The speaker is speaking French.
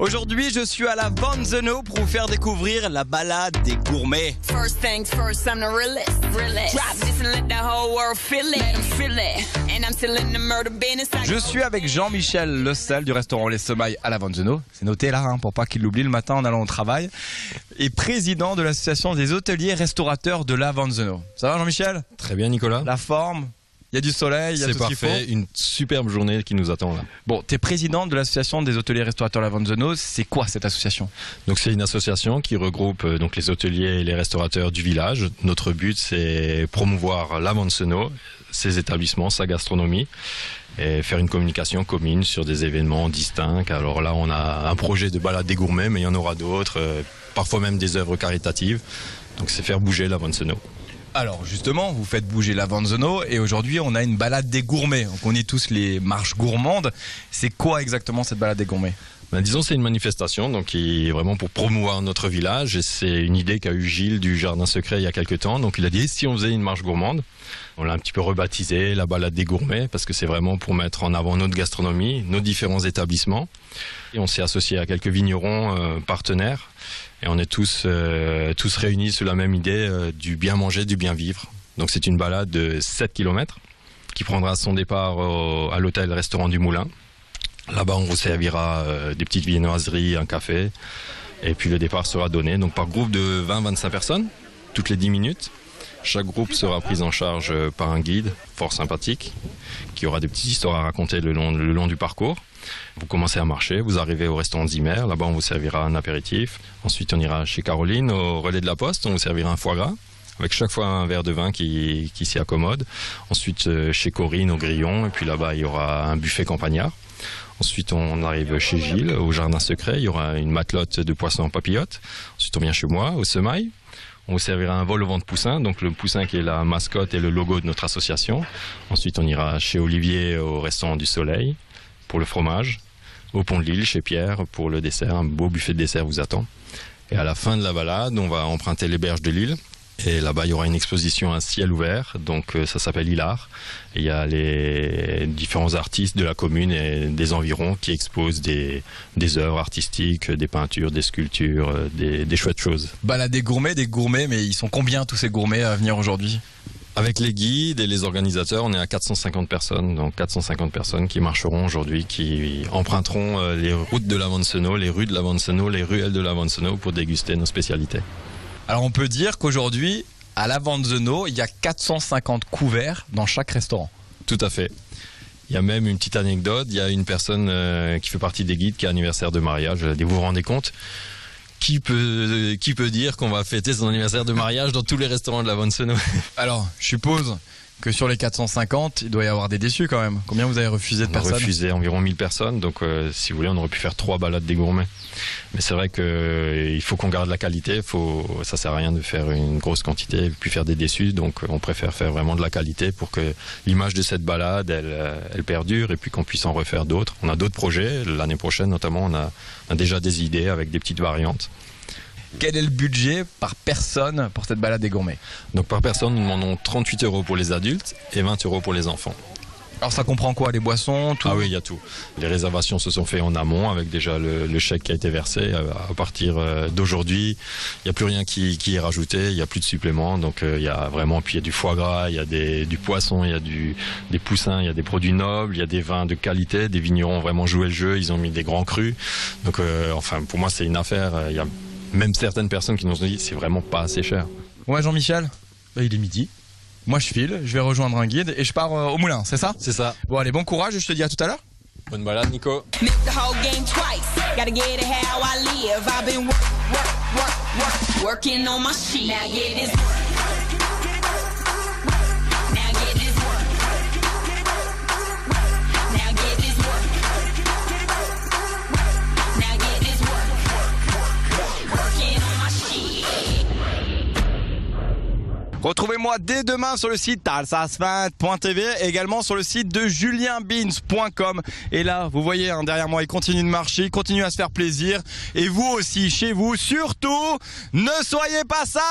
Aujourd'hui, je suis à la Vanzeno pour vous faire découvrir la balade des gourmets. First things first, I'm the realest. Drop this and let the whole world feel it. Let 'em feel it. And I'm still in the murder business. Je suis avec Jean-Michel Lecel du restaurant Les Semailles à la Vanzeno. C'est noté là, pour pas qu'il l'oublie le matin en allant au travail. Et président de l'association des hôteliers restaurateurs de la Vanzeno. Ça va Jean-Michel? Très bien Nicolas. La forme? Il y a du soleil, il y a tout ce qu'il faut. C'est parfait, une superbe journée qui nous attend là. Bon, tu es président de l'association des hôteliers restaurateurs de la Vanzeno. C'est quoi cette association? Donc c'est une association qui regroupe donc les hôteliers et les restaurateurs du village. Notre but c'est promouvoir la Vanzeno, ses établissements, sa gastronomie et faire une communication commune sur des événements distincts. Alors là on a un projet de balade des gourmets mais il y en aura d'autres, parfois même des œuvres caritatives. Donc c'est faire bouger la Vanzeno. Alors justement, vous faites bouger la Vanzeno et aujourd'hui on a une balade des gourmets. On connaît tous les marches gourmandes. C'est quoi exactement cette balade des gourmets? Disons c'est une manifestation donc qui est vraiment pour promouvoir notre village et c'est une idée qu'a eu Gilles du Jardin Secret il y a quelques temps. Donc il a dit si on faisait une marche gourmande, on l'a un petit peu rebaptisé la balade des gourmets parce que c'est vraiment pour mettre en avant notre gastronomie, nos différents établissements. Et on s'est associé à quelques vignerons partenaires et on est tous réunis sous la même idée du bien manger, du bien vivre. Donc c'est une balade de 7 km qui prendra son départ à l'hôtel-restaurant du Moulin. Là-bas, on vous servira des petites viennoiseries, un café. Et puis le départ sera donné donc par groupe de 20-25 personnes, toutes les 10 minutes. Chaque groupe sera pris en charge par un guide fort sympathique qui aura des petites histoires à raconter le long du parcours. Vous commencez à marcher, vous arrivez au restaurant Zimmer. Là-bas, on vous servira un apéritif. Ensuite, on ira chez Caroline, au relais de la Poste. On vous servira un foie gras, avec chaque fois un verre de vin qui s'y accommode. Ensuite, chez Corinne, au Grillon. Et puis là-bas, il y aura un buffet campagnard. Ensuite, on arrive chez Gilles, au Jardin Secret. Il y aura une matelote de poissons en papillote. Ensuite, on vient chez moi, au Semailles. On vous servira un vol au vent de poussin, donc le poussin qui est la mascotte et le logo de notre association. Ensuite, on ira chez Olivier, au restaurant du Soleil, pour le fromage. Au Pont de Lille, chez Pierre, pour le dessert. Un beau buffet de dessert vous attend. Et à la fin de la balade, on va emprunter les berges de Lille. Et là-bas, il y aura une exposition à ciel ouvert, donc ça s'appelle Hilar. Et il y a les différents artistes de la commune et des environs qui exposent des œuvres artistiques, des peintures, des sculptures, des chouettes choses. Balade des gourmets, mais ils sont combien tous ces gourmets à venir aujourd'hui? Avec les guides et les organisateurs, on est à 450 personnes, donc 450 personnes qui marcheront aujourd'hui, qui emprunteront les routes de la Vanzeno, les rues de la Vanzeno, les ruelles de la Vanzeno pour déguster nos spécialités. Alors on peut dire qu'aujourd'hui, à la Vanzeno, il y a 450 couverts dans chaque restaurant. Tout à fait. Il y a même une petite anecdote, il y a une personne qui fait partie des guides qui a anniversaire de mariage. Vous vous rendez compte ? Qui peut dire qu'on va fêter son anniversaire de mariage dans tous les restaurants de la Vanzeno? Alors, je suppose que sur les 450, il doit y avoir des déçus quand même. Combien vous avez refusé de personnes? On a refusé environ 1000 personnes, donc si vous voulez, on aurait pu faire 3 balades des gourmets. Mais c'est vrai qu'il faut qu'on garde la qualité, ça sert à rien de faire une grosse quantité et puis faire des déçus, donc on préfère faire vraiment de la qualité pour que l'image de cette balade, elle perdure et puis qu'on puisse en refaire d'autres. On a d'autres projets, l'année prochaine notamment, on a déjà des idées avec des petites variantes. Quel est le budget par personne pour cette balade des gourmets? Donc par personne, nous demandons 38 € pour les adultes et 20 € pour les enfants. Alors ça comprend quoi? Les boissons, tout? Ah oui, il y a tout. Les réservations se sont faites en amont avec déjà le chèque qui a été versé. À partir d'aujourd'hui, il n'y a plus rien qui est rajouté, il n'y a plus de suppléments. Donc il y a vraiment, puis il y a du foie gras, il y a du poisson, il y a des poussins, il y a des produits nobles, il y a des vins de qualité. Des vignerons ont vraiment joué le jeu, ils ont mis des grands crus. Donc enfin pour moi c'est une affaire. Il y a même certaines personnes qui nous ont dit c'est vraiment pas assez cher. Ouais Jean-Michel, il est midi. Moi je file, je vais rejoindre un guide et je pars au moulin, c'est ça? C'est ça. Bon allez, bon courage et je te dis à tout à l'heure. Bonne balade Nico. Retrouvez-moi dès demain sur le site alsace20.tv et également sur le site de julienbeans.com. Et là, vous voyez derrière moi, il continue de marcher, il continue à se faire plaisir. Et vous aussi, chez vous, surtout, ne soyez pas ça.